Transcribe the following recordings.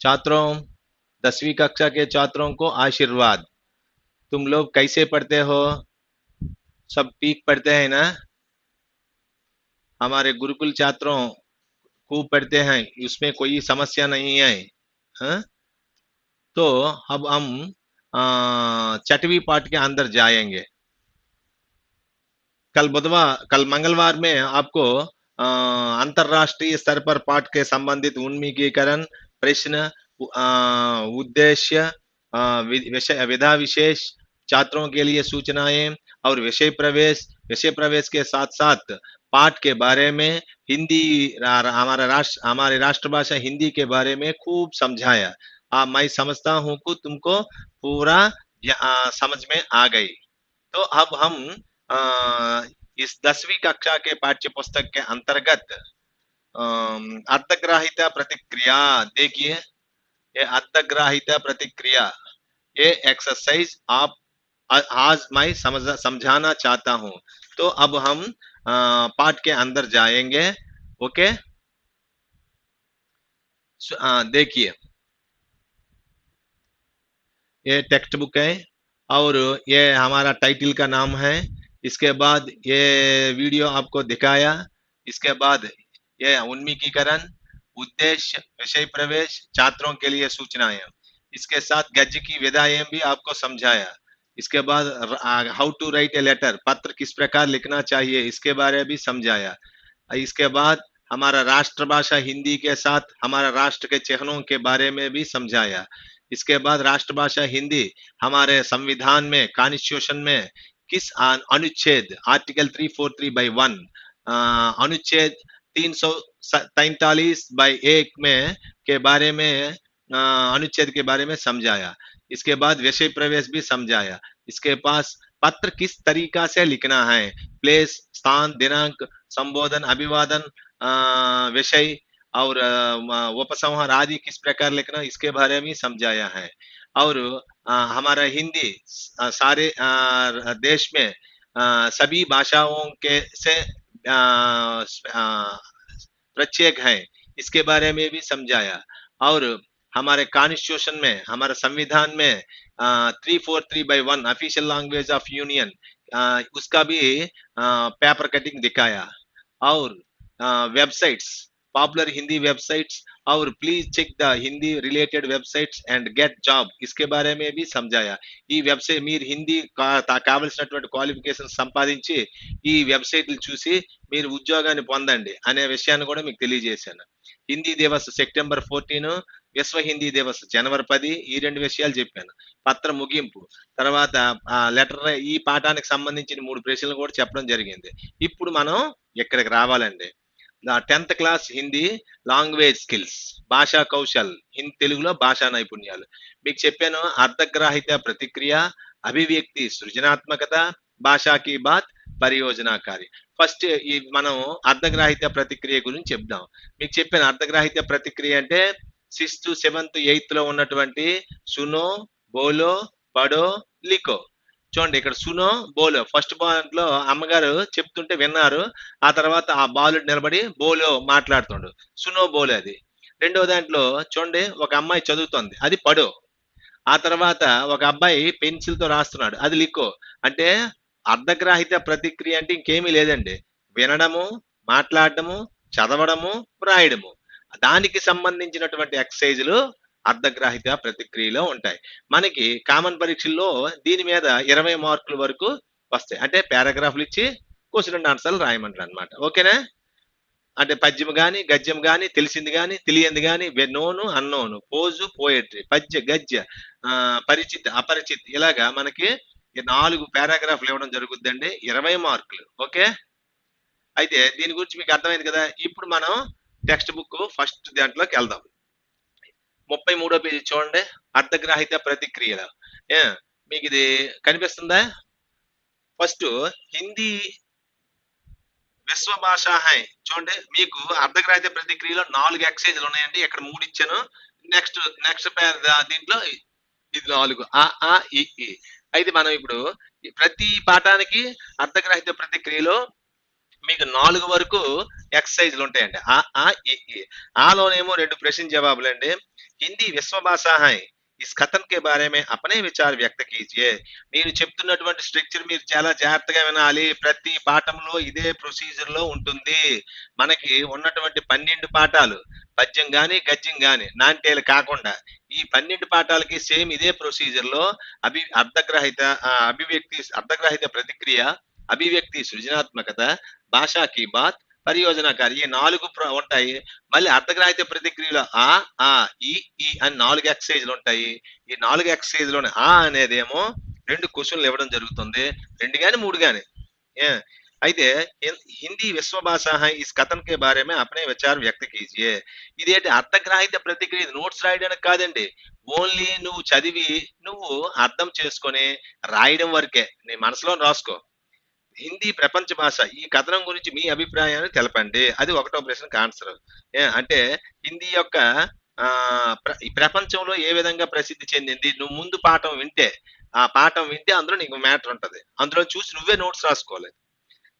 छात्रों, 10वीं कक्षा के छात्रों को आशीर्वाद। तुम लोग कैसे पढ़ते हो? सब ठीक पढ़ते हैं ना? हमारे गुरुकुल छात्रों खूब पढ़ते हैं, उसमें कोई समस्या नहीं है। हाँ? तो अब हम छठवीं पाठ के अंदर जाएंगे। कल मंगलवार में आपको अंतरराष्ट्रीय स्तर पर पाठ के संबंधित उन्मुखीकरण, प्रश्न, उद्देश्य, विषय, विधा विशेष, छात्रों के लिए सूचनाएं और विषय प्रवेश के साथ साथ पाठ के बारे में हिंदी, हमारे राष्ट्रभाषा हिंदी के बारे में खूब समझाया। मैं समझता हूँ कि तुमको पूरा समझ में आ गई। तो अब हम इस 10वीं कक्षा के पाठ्य पुस्तक के अंतर्गत अर्थग्राहिता प्रतिक्रिया देखिए। ये अर्थग्राहिता प्रतिक्रिया, ये एक्सरसाइज आप आज मैं समझाना चाहता हूं। तो अब हम पाठ के अंदर जाएंगे। ओके, देखिए, ये टेक्स्ट बुक है और ये हमारा टाइटल का नाम है। इसके बाद ये वीडियो आपको दिखाया। इसके बाद ये उन्मुखीकरण, उद्देश्य, विषय प्रवेश, छात्रों के लिए सूचनाएं, इसके साथ गद्य की विधाएं भी आपको समझाया। इसके बाद how to write a letter, पत्र किस प्रकार लिखना चाहिए, इसके बारे में भी समझाया। इसके बाद हमारा राष्ट्रभाषा हिंदी के साथ हमारा राष्ट्र के चिन्हों के बारे में भी समझाया। इसके बाद राष्ट्रभाषा हिंदी हमारे संविधान में, कॉन्स्टिट्यूशन में किस अनुच्छेद, आर्टिकल 343/1, अनुच्छेद 343/1 में के बारे में, अनुच्छेद के बारे में समझाया। इसके बाद विषय प्रवेश भी समझाया। इसके पास पत्र किस तरीका से लिखना है, प्लेस, स्थान, दिनांक, संबोधन, अभिवादन, विषय और उपसंहार आदि किस प्रकार लिखना, इसके बारे में समझाया है। और हमारा हिंदी सारे देश में सभी भाषाओं के से प्रत्येक है, इसके बारे में भी समझाया। और हमारे कॉन्स्टिट्यूशन में, हमारे संविधान में 343/1 ऑफिशियल लैंग्वेज ऑफ यूनियन, उसका भी पेपर कटिंग दिखाया। और वेबसाइट्स, पॉपुलर हिंदी वेबसाइट्स और please check the Hindi related websites and get job, इसके बारे में भी समझाया। ఈ వెబ్సైట్ మీరు హిందీ కావాల్సినటువంటి క్వాలిఫికేషన్ సంపాదించి ఈ వెబ్సైట్లు చూసి మీరు ఉద్యోగాన్ని పొందండి అనే విషయాన్ని కూడా మీకు తెలియజేశాను. హిందీ దివస్ సెప్టెంబర్ 14, విశ్వ హిందీ దివస్ జనవరి 10, ఈ రెండు విషయాలు చెప్పాను. పత్ర ముగింపు తర్వాత లెటర్, ఈ పాఠానికి సంబంధించిన 3 ప్రశ్నలు కూడా చెప్పడం జరిగింది. ఇప్పుడు మనం ఇక్కడికి రావాలండి. 10th class Hindi language skills, భాషా కౌశల్, తెలుగులో భాషా నైపుణ్యాలు మీకు చెప్పాను. అర్ధగ్రాహిత ప్రతిక్రియ, అభివ్యక్తి, సృజనాత్మకత, భాషాకి బాత్, పరియోజనాకారి. ఫస్ట్ ఈ మనం అర్ధగ్రాహిత ప్రతిక్రియ గురించి చెప్దాం. మీకు చెప్పాను అర్ధగ్రాహిత ప్రతిక్రియ అంటే 6th, 7th, 8th లో ఉన్నటువంటి సునో, బోలో, పడో, లికో. చూడండి, ఇక్కడ సునో, బోలో ఫస్ట్ పాయింట్ లో అమ్మగారు చెప్తుంటే విన్నారు. ఆ తర్వాత ఆ బాలుడు నిలబడి బోలో మాట్లాడుతుండు, సునో బోలో అది. రెండో దాంట్లో చూడండి, ఒక అమ్మాయి చదువుతోంది, అది పడో. ఆ తర్వాత ఒక అబ్బాయి పెన్సిల్ తో రాస్తున్నాడు, అది లికో. అంటే అర్ధగ్రాహిత ప్రతిక్రియ అంటే ఇంకేమీ లేదండి, వినడము, మాట్లాడడము, చదవడము, వ్రాయడము. దానికి సంబంధించినటువంటి ఎక్సర్సైజులు అర్ధగ్రాహిత ప్రతిక్రియలో ఉంటాయి. మనకి కామన్ పరీక్షల్లో దీని మీద 20 మార్కుల వరకు వస్తాయి. అంటే పారాగ్రాఫ్లు ఇచ్చి క్వశ్చన్ అండ్ ఆన్సర్లు రాయమంటారు అనమాట. ఓకేనా? అంటే పద్యం కానీ, గద్యం కానీ, తెలిసింది కానీ, తెలియంది కానీ, నోను, అన్నోను, పోజు, పోయట్రీ, పద్య, గద్య, పరిచిత్, అపరిచిత్, ఇలాగా మనకి 4 పారాగ్రాఫ్లు ఇవ్వడం జరుగుద్దండి. 20 మార్కులు. ఓకే, అయితే దీని గురించి మీకు అర్థమైంది కదా. ఇప్పుడు మనం టెక్స్ట్ బుక్ ఫస్ట్ దాంట్లోకి వెళ్దాం. 33వ పేజీ చూడండి, అర్ధగ్రాహిత ప్రతిక్రియలు. మీకు ఇది కనిపిస్తుందా? ఫస్ట్ హిందీ విశ్వ భాష హై. చూడండి, మీకు అర్ధగ్రాహిత ప్రతిక్రియలో 4 ఎక్సైజ్లు ఉన్నాయండి. ఇక్కడ 3 ఇచ్చాను. నెక్స్ట్ దీంట్లో ఇది 4, ఆ ఈ. అయితే మనం ఇప్పుడు ప్రతి పాఠానికి అర్ధగ్రాహిత ప్రతిక్రియలో మీకు 4 వరకు एक्सरसाइजలు ఉంటాయండి. ఆ, ఆ, ఈ. ఆలోనేమో 2 ప్రశ్న జవాబులండి. హిందీ విశ్వ భాష హై. इस कथन के बारे में अपने विचार व्यक्त कीजिए. నేను చెప్తున్నటువంటి స్ట్రక్చర్ మీరు చాలా జాగ్రత్తగా వినాలి. ప్రతి పాఠంలో ఇదే ప్రొసీజర్ లో ఉంటుంది. మనకి ఉన్నటువంటి 12 పాఠాలు పద్యం గాని గద్యం గాని నాంటేలు కాకుండా ఈ 12 పాఠాలకి సేమ్ ఇదే ప్రొసీజర్ లో అర్ధగ్రహిత అర్ధగ్రహిత ప్రతిక్రియ, అభివ్యక్తి సృజనాత్మకత, భాషా కీ బాత్, పరియోజనకారి ఈ 4 ఉంటాయి. మళ్ళీ అర్ధగ్రాహిత ప్రతిక్రియలో ఆ, ఆ, ఈ అని 4 ఎక్సర్సైజ్లు ఉంటాయి. ఈ 4 ఎక్సర్సైజ్లోనే ఆ అనేదేమో 2 క్వశ్చన్లు ఇవ్వడం జరుగుతుంది. 2 గాని 3 గాని. అయితే హిందీ విశ్వ భాష హై ఇస్ కథన్ కే బారే మే అప్నే విచార్ వ్యక్త కీజియే. ఇదేంటి అర్ధగ్రాహిత ప్రతిక్రియ నోట్స్ రాయడానికి కాదండి. ఓన్లీ నువ్వు చదివి నువ్వు అర్థం చేసుకొని రాయడం వరకే. నీ మనసులో రాసుకో. హిందీ ప్రపంచ భాష ఈ కథనం గురించి మీ అభిప్రాయాన్ని తెలపండి. అది ఒకటో ప్రశ్నకు ఆన్సర్. అంటే హిందీ యొక్క ఈ ప్రపంచంలో ఏ విధంగా ప్రసిద్ధి చెందింది. నువ్వు ముందు పాఠం వింటే ఆ పాఠం వింటే అందులో నీకు మ్యాటర్ ఉంటది. అందులో చూసి నువ్వే నోట్స్ రాసుకోవాలి.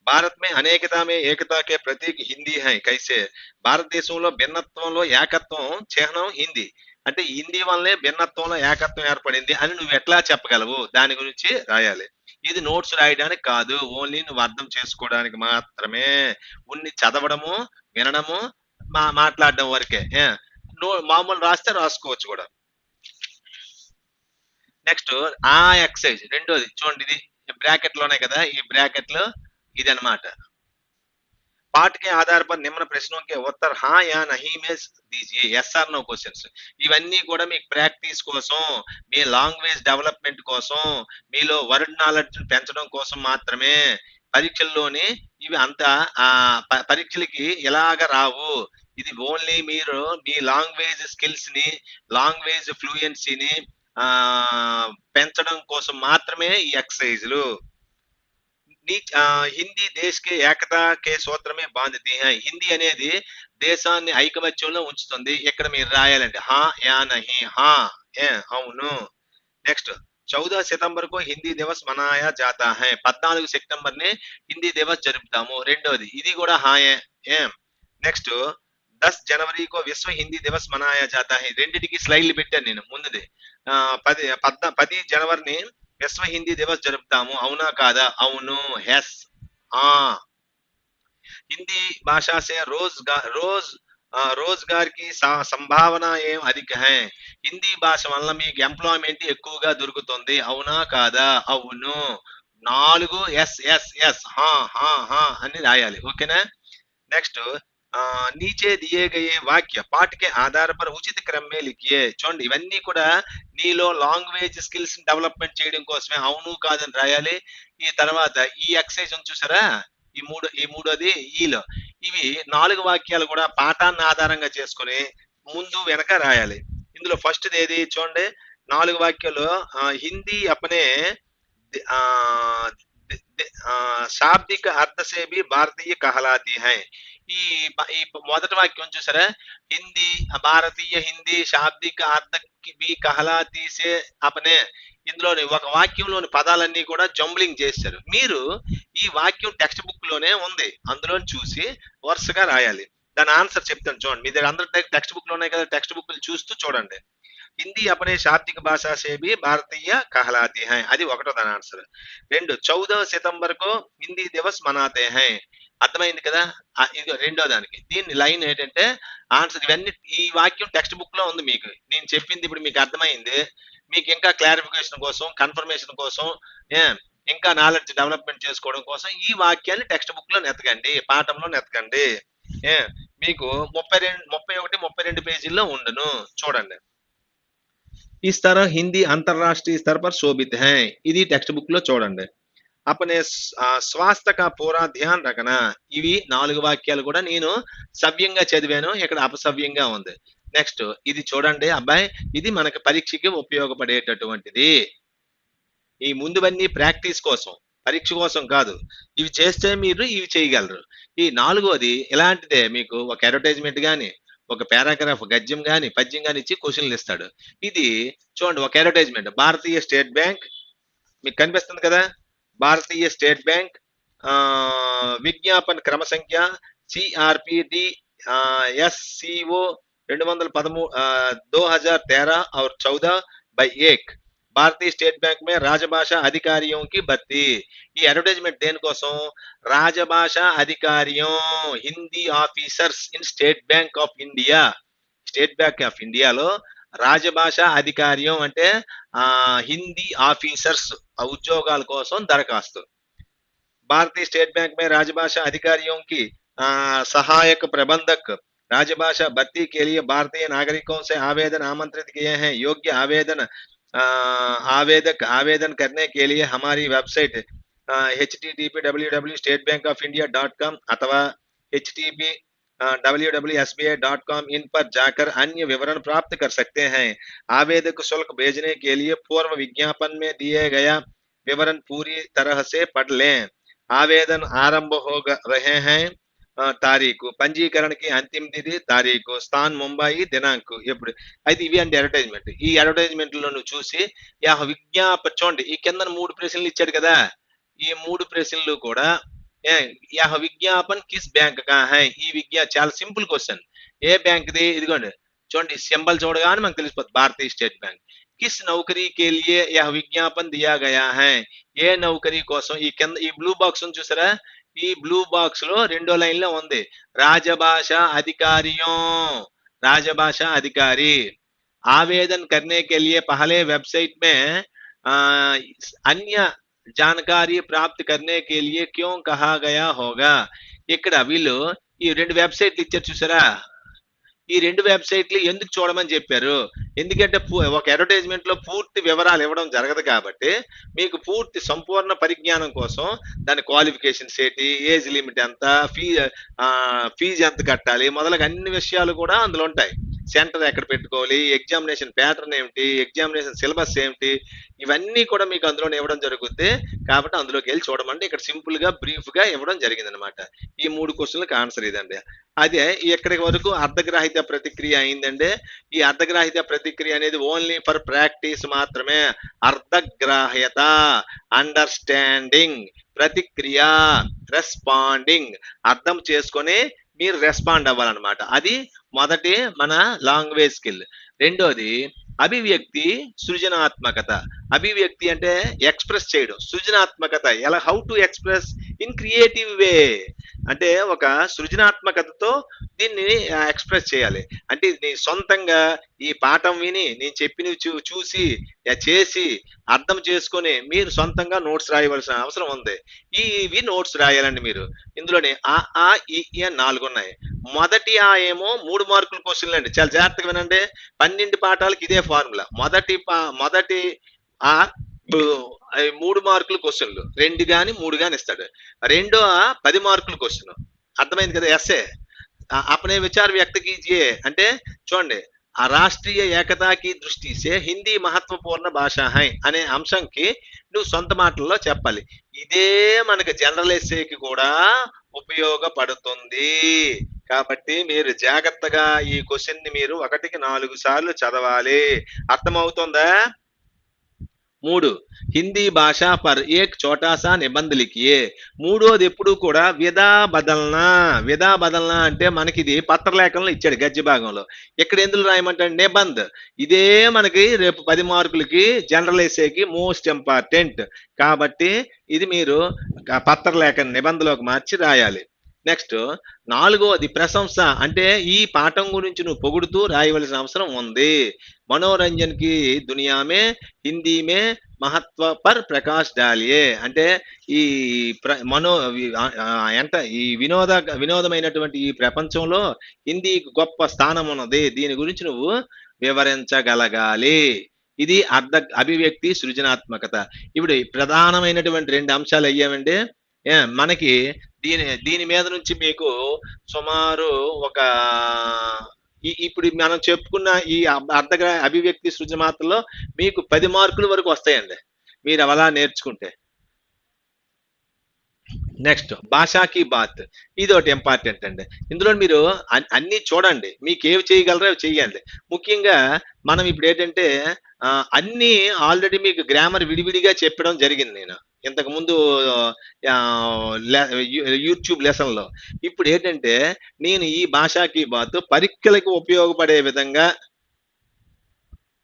భారత్ మే అనేకతా మే ఏకతాకే ప్రతీక్ హిందీ హై కైసే. భారతదేశంలో భిన్నత్వంలో ఏకత్వం చిహ్నం హిందీ. అంటే హిందీ వల్లనే భిన్నత్వంలో ఏకత్వం ఏర్పడింది అని నువ్వు ఎట్లా చెప్పగలవు. దాని గురించి రాయాలి. ఇది నోట్స్ రాయడానికి కాదు. ఓన్లీ నువ్వు అర్థం చేసుకోవడానికి మాత్రమే. ఉన్ని చదవడము, వినడము, మాట్లాడడం వరకే. మామూలు రాస్తే రాసుకోవచ్చు కూడా. నెక్స్ట్ ఆ ఎక్సైజ్ రెండోది చూడండి. ఇది బ్రాకెట్ లోనే కదా, ఈ బ్రాకెట్ లో ఇది అనమాట. पाठ के आधार पर निम्न प्रश्नों के उत्तर हाँ या नहीं में दीजिए. S R no questions. ఇవన్నీ కూడా మీకు ప్రాక్టీస్ కోసం, మీ లాంగ్వేజ్ డెవలప్మెంట్ కోసం, మీలో వర్డ్ నాలెడ్జ్ పెంచడం కోసం మాత్రమే. పరీక్షల్లోని ఇవి అంతా పరీక్షలకి ఎలాగ రావు. ఇది ఓన్లీ మీరు మీ లాంగ్వేజ్ స్కిల్స్ ని, లాంగ్వేజ్ ఫ్లూయెన్సీని పెంచడం కోసం మాత్రమే ఈ ఎక్సర్సైజ్లు. హిందీ దేశ్ కే ఏకతా కే సూత్రమే బాంధతి హై. హిందీ అనేది దేశాన్ని ఐకమత్యంలో ఉంచుతుంది. ఇక్కడ మీరు రాయాలండి హా యా నహి. హా అవును. నెక్స్ట్ 14 సితంబర్ కో హిందీ దివస్ మనాయా జాతా హై. 14 సెప్టెంబర్ ని హిందీ దివస్ జరుపుతాము. రెండోది ఇది కూడా హాయే. నెక్స్ట్ 10 జనవరి కో విశ్వ హిందీ దివస్ మనాయా జాతా హై. రెండిటికి స్లైడ్లు పెట్టాను నేను ముందుది. 10 జనవరిని విశ్వ హిందీ దివస్ జరుపుతాము. అవునా కాదా? అవును. ఎస్. హిందీ భాషా సే రోజ్గార్ కి సంభావన ఏం అధిక హై. హిందీ భాష వల్ల మీకు ఎంప్లాయ్మెంట్ ఎక్కువగా దొరుకుతుంది. అవునా కాదా? అవును. 4 ఎస్ ఎస్ ఎస్ హా హా హా అని రాయాలి. ఓకేనా? నెక్స్ట్ नीचे दिए गए वाक्य पाठ के आधार पर उचित क्रम में लिखिए. చూడండి ఇవన్నీ కూడా నీలో లాంగ్వేజ్ స్కిల్స్ డెవలప్మెంట్ చేయడం కోసమే. అవును కాదని రాయాలి. ఈ తర్వాత ఈ ఎక్సర్సైజ్ చూసారా, ఈ మూడోది ఈలో ఇవి 4 వాక్యాలు కూడా పాఠాన్ని ఆధారంగా చేసుకొని ముందు వెనక రాయాలి. ఇందులో ఫస్ట్ ఏది చూడండి. 4 వాక్యాలు హిందీ అపనే శాబ్దిక అర్థ సే భీ భారతీయ कहलाती है. ఈ మొదటి వాక్యం చూసారా, హిందీ భారతీయ హిందీ శాబ్దిక అర్థ భీ कहलाती से అపనే. ఇందులోని ఒక వాక్యంలోని పదాలన్నీ కూడా జంబ్లింగ్ చేశారు. మీరు ఈ వాక్యం టెక్స్ట్ బుక్ లోనే ఉంది, అందులో చూసి వరుసగా రాయాలి. దాని ఆన్సర్ చెప్తాను చూడండి. మీ దగ్గర అందరూ టెక్స్ట్ బుక్ లో ఉన్నాయి కదా, టెక్స్ట్ బుక్ చూస్తూ చూడండి. హిందీ अपने शाब्दिक भाषा से भी भारतीय कहलाती है. అది ఒకటో దాని ఆన్సర్. 2 14 సితంబర్ కో హిందీ దివస్ మనాతే హై. అర్థమైంది కదా. ఇది రెండో దానికి. దీని లైన్ ఏంటంటే ఆన్సర్ ఇవన్నీ ఈ వాక్యం టెక్స్ట్ బుక్ లో ఉంది. మీకు నేను చెప్పింది ఇప్పుడు మీకు అర్థమైంది. మీకు ఇంకా క్లారిఫికేషన్ కోసం, కన్ఫర్మేషన్ కోసం, ఇంకా నాలెడ్జ్ డెవలప్మెంట్ చేసుకోవడం కోసం ఈ వాక్యాన్ని టెక్స్ట్ బుక్ లో నెతకండి, పాఠంలో నెతకండి. మీకు 31 32 పేజీల్లో ఉండును. చూడండి. इस तरह हिंदी अंतरराष्ट्रीय स्तर पर शोभित है. ఇది టెక్స్ట్ బుక్ లో చూడండి. अपने स्वास्थ्य का पूरा ध्यान रखना. ఇవి 4 వాక్యాలు కూడా నేను సవ్యంగా చదివాను, ఇక్కడ అపసవ్యంగా ఉంది. నెక్స్ట్ ఇది చూడండి అబ్బాయి, ఇది మనకి పరీక్షకి ఉపయోగపడేటటువంటిది. ఈ ముందువన్నీ ప్రాక్టీస్ కోసం, పరీక్ష కోసం కాదు. ఇవి చేస్తే మీరు ఇవి చేయగలరు. ఈ 4వది ఇలాంటిదే. మీకు ఒక అడ్వర్టైజ్మెంట్ గాని, ఒక పారాగ్రాఫ్ గద్యం గాని పద్యం గాని ఇచ్చి క్వశ్చన్లు ఇస్తాడు. ఇది చూడండి ఒక అడ్వర్టైజ్మెంట్. భారతీయ స్టేట్ బ్యాంక్ మీకు కనిపిస్తుంది కదా, భారతీయ స్టేట్ బ్యాంక్ विज्ञापन क्रम संख्या CRPD SCO 2013 और 14/1 భారతీయ స్టేట్ బ్యాంక్ మే రాజభాష అధికారియోं की భర్తీ ఈ అడ్వర్టైజ్మెంట్ దేనికోసం రాజభాష అధికారియం Hindi officers in State Bank of India State Bank of ఇండియాలో రాజభాష అధికారియం అంటే హిందీ ఆఫీసర్స్ ఉద్యోగాల కోసం దరఖాస్తు भारतीय स्टेट बैंक में राजभाषा अधिकारियों की सहायक प्रबंधक राजभाषा भर्ती के लिए भारतीय नागरिकों से आवेदन आमंत्रित किए हैं योग्य आवेदक आवेदन करने के लिए हमारी वेबसाइट http://statebankofIndia.com अथवा http://www.sbi.com इन पर जाकर अन्य विवरण प्राप्त कर सकते हैं आवेदक शुल्क भेजने के लिए पूर्व विज्ञापन में दिए गया विवरण पूरी तरह से पढ़ लें आवेदन आरंभ हो रहे हैं తారీఖు పంజీకరణకి అంతిమ తేదీ తారీఖు స్థాన్ ముంబై దినాంకు ఎప్పుడు అయితే ఇవి అంటే అడ్వర్టైజ్మెంట్ ఈ అడ్వర్టైజ్మెంట్ లో నువ్వు చూసి చూడండి ఈ కింద 3 ప్రశ్నలు ఇచ్చాడు కదా ఈ 3 ప్రశ్నలు కూడా విజ్ఞాపన్ కిస్ బ్యాంక్ కా హై ఈ చాలా simple question A bank the ఇదిగోండి చూడండి సింబల్ చూడగానే మనకు తెలిసిపోతుంది భారతీయ స్టేట్ బ్యాంక్ किस नौकरी के लिए यह विज्ञापन दिया गया है ఏ నౌకరీ కోసం ఈ కింద ఈ బ్లూ బాక్స్ చూసారా ఈ బ్లూ బాక్స్ లో రెండో లైన్ లో ఉంది రాజభాష అధికారిयों राजभाषा अधिकारी आवेदन करने के लिए पहले वेबसाइट में अन्य जानकारी प्राप्त करने के लिए क्यों कहा गया होगा ఇక్కడ వీళ్ళు ఈ రెండు వెబ్సైట్లు ఇచ్చారు చూసారా ఈ రెండు వెబ్సైట్లు ఎందుకు చూడమని చెప్పారు ఎందుకంటే ఒక అడ్వర్టైజ్మెంట్ లో పూర్తి వివరాలు ఇవ్వడం జరగదు కాబట్టి మీకు పూర్తి సంపూర్ణ పరిజ్ఞానం కోసం దాని క్వాలిఫికేషన్స్ ఏంటి ఏజ్ లిమిట్ ఎంత ఫీజు ఎంత కట్టాలి మొదలగు అన్ని విషయాలు కూడా అందులో ఉంటాయి సెంటర్ ఎక్కడ పెట్టుకోవాలి ఎగ్జామినేషన్ ప్యాటర్న్ ఏమిటి ఎగ్జామినేషన్ సిలబస్ ఏమిటి ఇవన్నీ కూడా మీకు అందులోనే ఇవ్వడం జరుగుతుంది కాబట్టి అందులోకి వెళ్ళి చూడమంటే ఇక్కడ సింపుల్ గా బ్రీఫ్ గా ఇవ్వడం జరిగింది అనమాట ఈ 3 క్వశ్చన్లకు ఆన్సర్ ఇదండి అదే ఎక్కడికి వరకు అర్ధగ్రాహిత ప్రతిక్రియ అయిందంటే ఈ అర్ధగ్రాహిత ప్రతిక్రియ అనేది ఓన్లీ ఫర్ ప్రాక్టీస్ మాత్రమే అర్ధగ్రాహ్యత అండర్స్టాండింగ్ ప్రతిక్రియ రెస్పాండింగ్ అర్థం చేసుకొని మీరు రెస్పాండ్ అవ్వాలన్నమాట అది మొదటి మన లాంగ్వేజ్ స్కిల్ రెండోది అభివ్యక్తి సృజనాత్మకత అభివ్యక్తి అంటే ఎక్స్ప్రెస్ చేయడం సృజనాత్మకత ఎలా how to express in creative way అంటే ఒక సృజనాత్మకతతో దీన్ని ఎక్స్ప్రెస్ చేయాలి అంటే నీ సొంతంగా ఈ పాఠం విని నేను చెప్పినవి చూసి చేసి అర్థం చేసుకొని మీరు సొంతంగా నోట్స్ రాయవలసిన అవసరం ఉంది ఇవి నోట్స్ రాయాలండి మీరు ఇందులోనే ఆ ఈ 4 ఉన్నాయి మొదటి ఏమో 3 మార్కుల క్వశ్చన్లు అండి చాలా జాగ్రత్తగా వినండి 12 పాఠాలకు ఇదే ఫార్ములా మొదటి 3 మార్కుల క్వశ్చన్లు 2 గాని 3 గాని ఇస్తాడు రెండో 10 మార్కుల క్వశ్చన్ అర్థమైంది కదా ఎస్ఏ अपने विचार व्यक्त कीजिए అంటే చూడండి ఆ రాష్ట్రీయ ఏకతాకి దృష్టి సే హిందీ మహత్వపూర్ణ భాష హై అనే అంశంకి నువ్వు సొంత మాటల్లో చెప్పాలి ఇదే మనకి జనరల్ ఎస్సేకి కూడా ఉపయోగపడుతుంది కాబట్టి మీరు జాగ్రత్తగా ఈ క్వశ్చన్ ని మీరు 1కి 4 సార్లు చదవాలి అర్థమవుతుందా 3 హిందీ భాష పర్ ఏక్ చోటా సా నిబంధ లిఖియే మూడోది ఎప్పుడు కూడా విదా బదల్నా అంటే మనకి ఇది పత్రలేఖనంలో ఇచ్చాడు గద్య భాగంలో ఇక్కడ ఎందులో రాయమంటాడు నిబంధ్ ఇదే మనకి రేపు 10 మార్కులకి జనరల్ ఎస్సేకి మోస్ట్ ఇంపార్టెంట్ కాబట్టి ఇది మీరు పత్రలేఖన నిబంధనలోకి మార్చి రాయాలి నెక్స్ట్ 4వది ప్రశంస అంటే ఈ పాఠం గురించి నువ్వు పొగుడుతూ రాయవలసిన అవసరం ఉంది మనోరంజన్ కి దునియా మే హిందీ మే మహత్వ పర్ ప్రకాష్ డాలియే అంటే ఈ ఈ వినోదమైనటువంటి ఈ ప్రపంచంలో హిందీకి గొప్ప స్థానం ఉన్నది దీని గురించి నువ్వు వివరించగలగాలి ఇది అభివ్యక్తి సృజనాత్మకత ఇప్పుడు ప్రధానమైనటువంటి 2 అంశాలు అయ్యామండి మనకి దీని మీద నుంచి మీకు సుమారు ఒక ఇప్పుడు మనం చెప్పుకున్న ఈ అభివ్యక్తి సృజనాత్మకతలో మీకు 10 మార్కుల వరకు వస్తాయండి మీరు అలా నేర్చుకుంటే నెక్స్ట్ భాషాకి బాత్, ఇది ఒకటి ఇంపార్టెంట్ అండి. ఇందులో మీరు అన్ని చూడండి, మీకు ఏవి చేయగలరో అవి చెయ్యండి. ముఖ్యంగా మనం ఇప్పుడు ఏంటంటే అన్ని ఆల్రెడీ మీకు గ్రామర్ విడివిడిగా చెప్పడం జరిగింది నేను ఇంతకు ముందు యూట్యూబ్ లెసన్ లో. ఇప్పుడు ఏంటంటే నేను ఈ భాషాకి బాత్ పరీక్షలకు ఉపయోగపడే విధంగా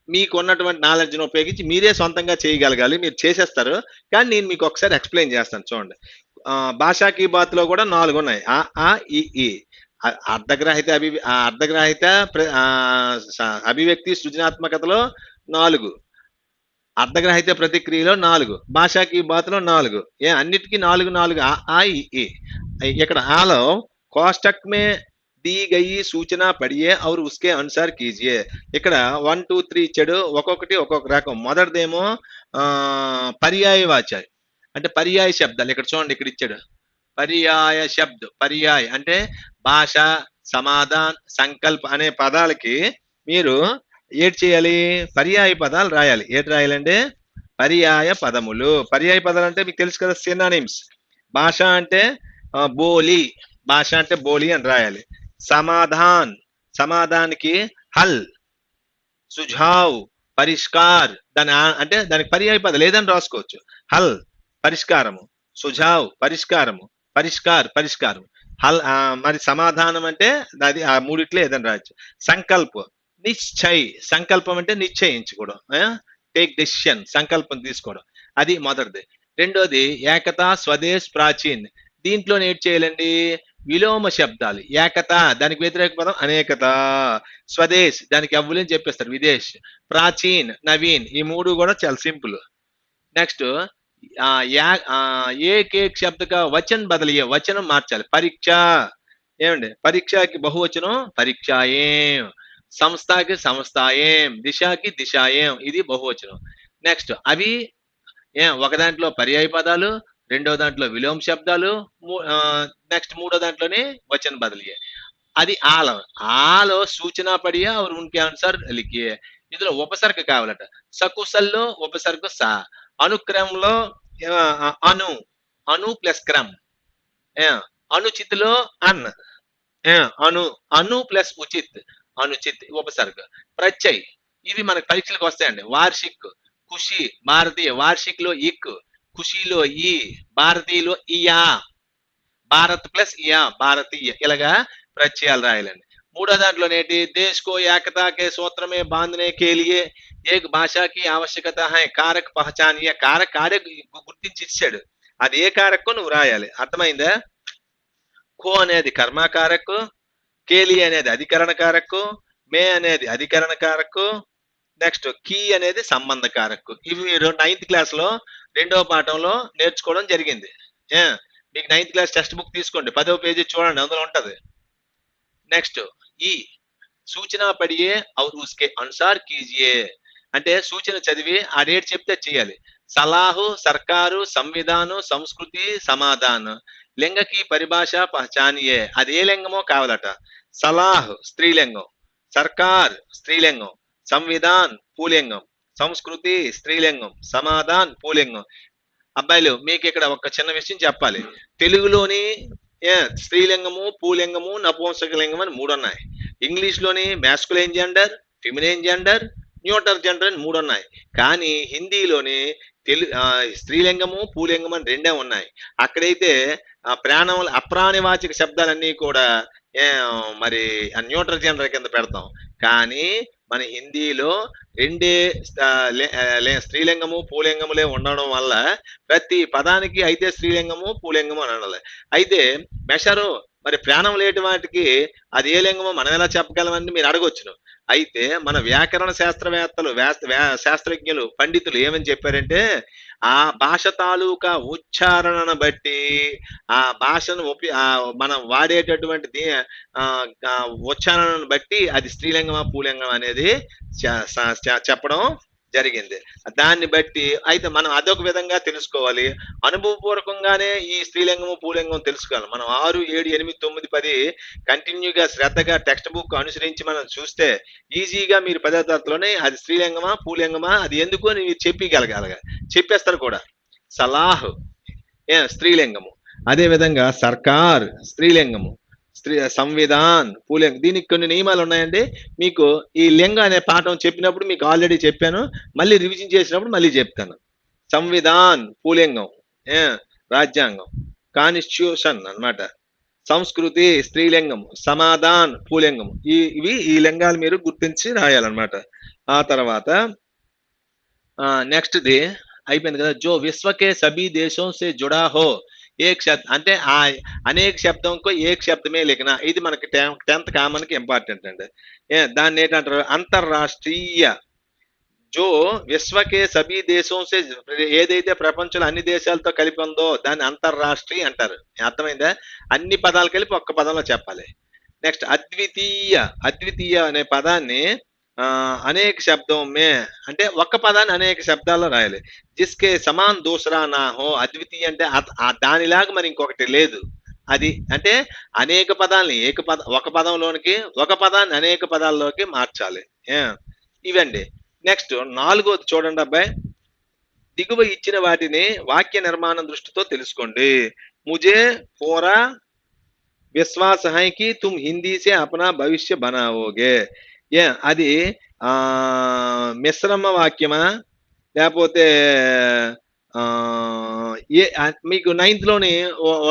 మీకు ఉన్నటువంటి నాలెడ్జ్ని ఉపయోగించి మీరే సొంతంగా చేయగలగాలి. మీరు చేసేస్తారు, కానీ నేను మీకు ఒకసారి ఎక్స్ప్లెయిన్ చేస్తాను చూడండి. భాషాకి బాత్లో కూడా 4 ఉన్నాయి. ఆ ఆ ఈ ఈ అర్ధగ్రాహిత అర్ధగ్రాహిత అభివ్యక్తి సృజనాత్మకతలో 4, అర్ధగ్రాహిత ప్రతిక్రియలో 4, భాషాకి బాత్లో 4. అన్నిటికీ 4 4 ఆ ఈ. ఇక్కడ ఆలో కోష్టక్ మే दी गई सूचना पढ़िए और उसके अनुसार कीजिए. ఇక్కడ 1 2 3 ఇచ్చాడు, ఒక్కొక్కటి ఒక్కొక్క రకం. మొదటిదేమో పర్యాయవాచ్యాలు అంటే పర్యాయ శబ్దాలు. ఇక్కడ చూడండి, ఇక్కడ ఇచ్చాడు పర్యాయ శబ్ద. పర్యాయ అంటే భాష, సమాధాన్, సంకల్ప అనే పదాలకి మీరు ఏటి చేయాలి, పర్యాయ పదాలు రాయాలి. ఏటి రాయాలంటే పర్యాయ పదములు. పర్యాయ పదాలు అంటే మీకు తెలుసు కదా, సినానిమ్స్. భాష అంటే బోలి, భాష అంటే బోలి అని రాయాలి. సమాధాన్, సమాధానికి హల్, సుఝావ్, పరిష్కార్, దాని అంటే దానికి పర్యాయ పదాలు ఏదని రాసుకోవచ్చు. హల్ పరిష్కారము, సుఝావ్ పరిష్కారము, పరిష్కార్ పరిష్కారం, హల్ మరి సమాధానం అంటే అది ఆ మూడిట్లో ఏదని రాయొచ్చు. సంకల్ప నిశ్చయ్, సంకల్పం అంటే నిశ్చయించుకోవడం, టేక్ డెసిషన్, సంకల్పం తీసుకోవడం. అది మొదటిది. రెండోది ఏకత, స్వదేశ్, ప్రాచీన్. దీంట్లో ఏం చేయాలండి, విలోమ శబ్దాలు. ఏకత దానికి వ్యతిరేక పదం అనేకత, స్వదేశ్ దానికి అవ్వులని చెప్పేస్తారు విదేశ్, ప్రాచీన్ నవీన్. ఈ మూడు కూడా చాలా సింపుల్. నెక్స్ట్ ఏక్ ఏక్ శబ్ద కా వచన్ బదలియే, వచనం మార్చాలి. పరీక్ష ఏమండి, పరీక్షకి బహువచనం పరీక్షాయేం, సంస్థకి సంస్థాయేం, దిశకి దిశాయేం, ఇది బహువచనం. నెక్స్ట్ అవి ఒక దాంట్లో పర్యాయ పదాలు, రెండో దాంట్లో విలోమ శబ్దాలు, నెక్స్ట్ మూడో దాంట్లోనే వచన బదలియే. అది ఆలో. ఆలో సూచన పడియా और उनके अनुसार लिखिए. ఇందులో ఉపసర్గ కావాలట. సకుశల్లో ఉపసర్గ సా, అనుక్రమంలో అను, అను ప్లస్ క్రమ్, అనుచిత్లో అన్, అను అను ప్లస్ ఉచిత్, అనుచిత్ ఉపసర్గ. ప్రత్యయ్ ఇవి మనకు పరీక్షలకు వస్తాయండి. వార్షిక్, ఖుషి భారతీయ, వార్షిక్ లో ఇక్, ఖుషీలో ఈ, భారతీయలో ఇయా, భారత్ ప్లస్ ఇయా భారతీయ. ఇలాగా ప్రత్యయాలు రాయాలండి. మూడో దాంట్లోనేటి దేశ్ కో ఏకతా కే సూత్రమే బాంధనే కే లియే ఏక్ భాషాకి ఆవశ్యకత హై, కారక్ పహచానియే. కారక్ ఆడే గుర్తించి ఇచ్చాడు, అది ఏ కారక్కో నువ్వు రాయాలి. అర్థమైందా? కో అనేది కర్మకారకు, కేలి అనేది అధికరణ కారకు, మే అనేది అధికరణ కారకు, నెక్స్ట్ కీ అనేది సంబంధ కారకు. ఇవి మీరు 9th క్లాస్ లో 2వ పాఠంలో నేర్చుకోవడం జరిగింది. మీకు 9th క్లాస్ టెక్స్ట్ బుక్ తీసుకోండి, 10వ పేజీ చూడండి, అందులో ఉంటది. నెక్స్ట్ ఈ సూచన పడియే और उसके अनुसार कीजिए అంటే సూచన చదివి ఆ డేట్ చెప్తే చేయాలి. సలాహు సర్కారు, సంవిధానం, సంస్కృతి, సమాధానం. లింగకి పరిభాష పహచానియే, అది ఏ లింగమో కావాలట. సలాహ్ స్త్రీలింగం, సర్కార్ స్త్రీలింగం, సంవిధాన్ పూలింగం, సంస్కృతి స్త్రీలింగం, సమాధాన్ పూలింగం. అబ్బాయిలు మీకు ఇక్కడ ఒక చిన్న విషయం చెప్పాలి. తెలుగులోని స్త్రీలింగము, పూలింగము, నపుంసకలింగం అని 3 ఉన్నాయి. ఇంగ్లీష్ లోని masculine gender, feminine gender, neuter gender అని 3 ఉన్నాయి. కానీ హిందీలోని స్త్రీలింగము, పూలింగం అని 2 ఉన్నాయి. అక్కడైతే ప్రాణం అప్రాణివాచక శబ్దాలన్నీ కూడా మరి న్యూటర్ జెండర్ కింద పెడతాం. కానీ మన హిందీలో 2 స్త్రీలింగము పూలింగములే ఉండడం వల్ల ప్రతి పదానికి అయితే స్త్రీలింగము పూలింగము అని అనాలి. అయితే మెషరు మరి ప్రాణం లేటి వాటికి అది ఏ లింగమో మనం ఎలా చెప్పగలమని మీరు అడగొచ్చును. అయితే మన వ్యాకరణ శాస్త్రవేత్తలు, శాస్త్రజ్ఞులు, పండితులు ఏమని చెప్పారంటే ఆ భాష తాలూకా ఉచ్చారణను బట్టి ఆ భాషను మనం వాడేటటువంటి ఉచ్చారణను బట్టి అది స్త్రీలింగమా పూలింగం అనేది చెప్పడం జరిగింది. దాన్ని బట్టి అయితే మనం అదొక విధంగా తెలుసుకోవాలి. అనుభవపూర్వకంగానే ఈ స్త్రీలింగము పూలింగం తెలుసుకోవాలి. మనం 6 7 8 9 10 కంటిన్యూగా శ్రద్ధగా టెక్స్ట్ బుక్ అనుసరించి మనం చూస్తే ఈజీగా మీరు 10వ తరగతిలోనే అది స్త్రీలింగమా పూలింగమా అది ఎందుకు అని మీరు చెప్పేస్తారు కూడా. సలాహ్ స్త్రీలింగము, అదే విధంగా సర్కార్ స్త్రీలింగము, సంవిధాన్ పులింగం. దీనికి కొన్ని నియమాలు ఉన్నాయండి. మీకు ఈ లింగ అనే పాఠం చెప్పినప్పుడు మీకు ఆల్రెడీ చెప్పాను, మళ్ళీ రివిజన్ చేసినప్పుడు మళ్ళీ చెప్తాను. సంవిధాన్ పులింగం, రాజ్యాంగం, కాన్స్టిట్యూషన్ అన్నమాట. సంస్కృతి స్త్రీలింగం, సమాధాన్ పులింగం. ఇవి ఈ లింగాలు మీరు గుర్తించి రాయాలన్నమాట. ఆ తర్వాత నెక్స్ట్ది అయిపోయింది కదా, జో విశ్వకే సభీ దేశం సే జుడా హో ఏక్ శబ్ద, అంటే ఆ అనేక శబ్దంకో ఏక్ శబ్దమే లిఖనా. ఇది మనకి 10th కామన్ కి ఇంపార్టెంట్ అండి. దాన్ని ఏంటంటారు, అంతర్రాష్ట్రీయ. జో విశ్వకే సభీ దేశం సే, ఏదైతే ప్రపంచంలో అన్ని దేశాలతో కలిపి ఉందో దాన్ని అంతర్రాష్ట్రీయ అంటారు. అర్థమైందా? అన్ని పదాలు కలిపి ఒక్క పదంలో చెప్పాలి. నెక్స్ట్ అద్వితీయ. అద్వితీయ అనే పదాన్ని అనేక శబ్దం మే, అంటే ఒక్క పదాన్ని అనేక శబ్దాల్లో రాయాలి. జిస్కే సమాన్ దూసరా నా హో. అద్వితీయ అంటే దానిలాగా మరి ఇంకొకటి లేదు. అది అంటే అనేక పదాలని ఒక పదంలోనికి, ఒక పదాన్ని అనేక పదాల్లోకి మార్చాలి. ఇవండి. నెక్స్ట్ 4వది చూడండి అబ్బాయి. దిగువ ఇచ్చిన వాటిని వాక్య నిర్మాణం దృష్టితో తెలుసుకోండి. ముజే పూరా విశ్వాస హై కి తుమ్ హిందీ సే అపనా భవిష్య బనావోగే. అది మిశ్రమ వాక్యమా, లేకపోతే మీకు 9th లోని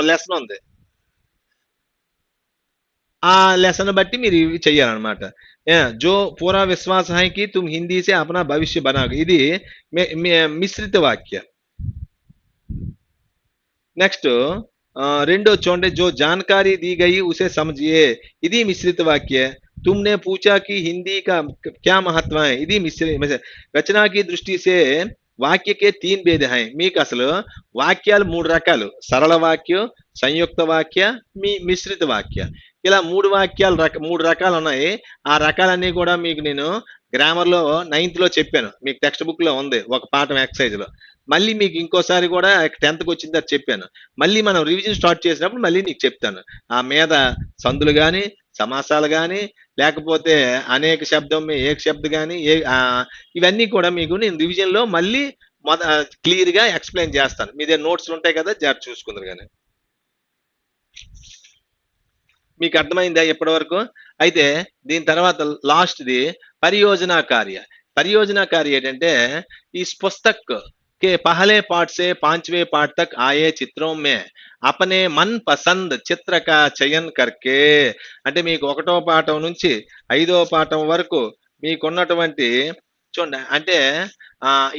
లెసన్ ఉంది, ఆ లెసన్ బట్టి మీరు ఇవి చెయ్యాలన్నమాట. జో పూరా విశ్వాస హై కి తుమ్ హిందీ సే అపనా భవిష్య బనావోగే. ఇది మిశ్రిత వాక్య. నెక్స్ట్ రెండో చూడండి, జో జానకారీ दी गई उसे समझिए. ఇది మిశ్రిత వాక్య. तुमने पूछा कि हिंदी का क्या महत्व है. ఇది రచనా की दृष्टि से వాక్య కే 3 భేద హై. మీకు అసలు వాక్యాలు 3 రకాలు, సరళ వాక్యం, సంయుక్త వాక్య, మిశ్రిత వాక్య. ఇలా 3 వాక్యాలు 3 రకాలు ఉన్నాయి. ఆ రకాలన్నీ కూడా మీకు నేను గ్రామర్ లో 9th లో చెప్పాను, మీకు టెక్స్ట్ బుక్ లో ఉంది ఒక పాఠం ఎక్సర్సైజ్ లో. మళ్ళీ మీకు ఇంకోసారి కూడా 10th కి వచ్చిన తర్వాత చెప్పాను. మళ్ళీ మనం రివిజన్ స్టార్ట్ చేసినప్పుడు మళ్ళీ నీకు చెప్తాను. ఆ మీద సందులు కానీ, సమాసాలు కానీ, లేకపోతే అనేక శబ్దం ఏక శబ్ద కానీ, ఇవన్నీ కూడా మీకు నేను రివిజన్ లో మళ్ళీ క్లియర్ గా ఎక్స్ప్లెయిన్ చేస్తాను. మీ దగ్గర నోట్స్ ఉంటాయి కదా, జాగ్రత్త చూసుకుందరు కానీ. మీకు అర్థమైందా ఇప్పటి వరకు? అయితే దీని తర్వాత లాస్ట్ది పరియోజన కార్య. పరియోజన కార్య ఏంటంటే, ఈ పుస్తక్ के पहले पार्ट से 5वें पार्ट तक आए चित्रों में अपने मन पसंद చిత్ర का చయన్ करके, అంటే మీకు 1వ పాఠం నుంచి 5వ పాఠం వరకు మీకున్నటువంటి చూడండి, అంటే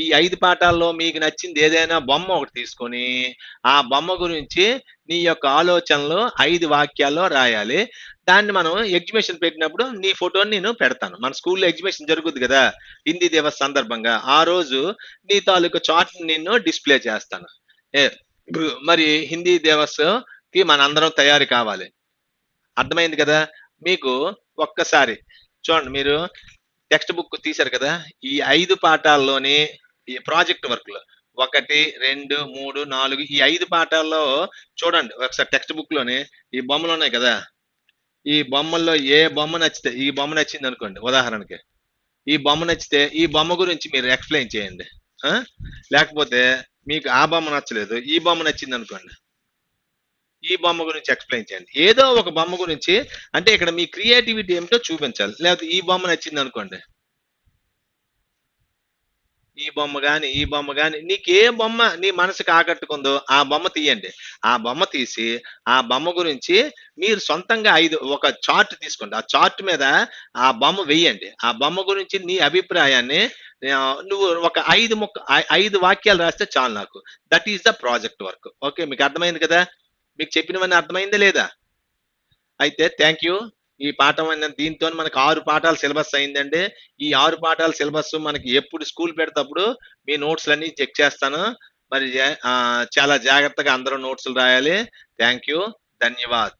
ఈ 5 పాఠాల్లో మీకు నచ్చింది ఏదైనా బొమ్మ ఒకటి తీసుకొని ఆ బొమ్మ గురించి నీ యొక్క ఆలోచనలు 5 వాక్యాల్లో రాయాలి. దాన్ని మనం ఎగ్జిబిషన్ పెట్టినప్పుడు నీ ఫోటోని నేను పెడతాను. మన స్కూల్లో ఎగ్జిబిషన్ జరుగుద్ది కదా హిందీ దివస్ సందర్భంగా, ఆ రోజు నీ తాలూకు చార్ట్ నిన్ను డిస్ప్లే చేస్తాను. మరి హిందీ దివస్ కి మనందరం తయారు కావాలి. అర్థమైంది కదా మీకు? ఒక్కసారి చూడండి, మీరు టెక్స్ట్ బుక్ తీశారు కదా, ఈ 5 పాఠాల్లోని ఈ ప్రాజెక్ట్ వర్క్ లో 1, 2, 3, 4 ఈ 5 పాఠాల్లో చూడండి ఒకసారి టెక్స్ట్ బుక్ లోని ఈ బొమ్మలు ఉన్నాయి కదా, ఈ బొమ్మల్లో ఏ బొమ్మ నచ్చితే, ఈ బొమ్మ నచ్చింది అనుకోండి ఉదాహరణకి, ఈ బొమ్మ నచ్చితే ఈ బొమ్మ గురించి మీరు ఎక్స్ప్లెయిన్ చేయండి. లేకపోతే మీకు ఆ బొమ్మ నచ్చలేదు, ఈ బొమ్మ నచ్చింది అనుకోండి, ఈ బొమ్మ గురించి ఎక్స్ప్లెయిన్ చేయండి. ఏదో ఒక బొమ్మ గురించి, అంటే ఇక్కడ మీ క్రియేటివిటీ ఏమిటో చూపించాలి. లేకపోతే ఈ బొమ్మ నచ్చింది అనుకోండి, ఈ బొమ్మ కానీ ఈ బొమ్మ కానీ నీకు ఏ బొమ్మ నీ మనసుకు ఆకట్టుకుందో ఆ బొమ్మ తీయండి. ఆ బొమ్మ తీసి ఆ బొమ్మ గురించి మీరు సొంతంగా ఒక చార్ట్ తీసుకోండి. ఆ చార్ట్ మీద ఆ బొమ్మ వేయండి. ఆ బొమ్మ గురించి నీ అభిప్రాయాన్ని నువ్వు ఒక 5 వాక్యాలు రాస్తే చాలు నాకు. That is the project work. Okay, మీకు అర్థమైంది కదా? మీకు చెప్పినవన్నీ అర్థమైందా లేదా? అయితే థ్యాంక్ యూ. ఈ పాఠం దీంతో మనకు 6 పాఠాలు సిలబస్ అయిందండి. ఈ 6 పాఠాల సిలబస్ మనకి ఎప్పుడు స్కూల్ పెడతప్పుడు మీ నోట్స్లన్నీ చెక్ చేస్తాను. మరి చాలా జాగ్రత్తగా అందరూ నోట్స్లు రాయాలి. Thank you, ధన్యవాద్.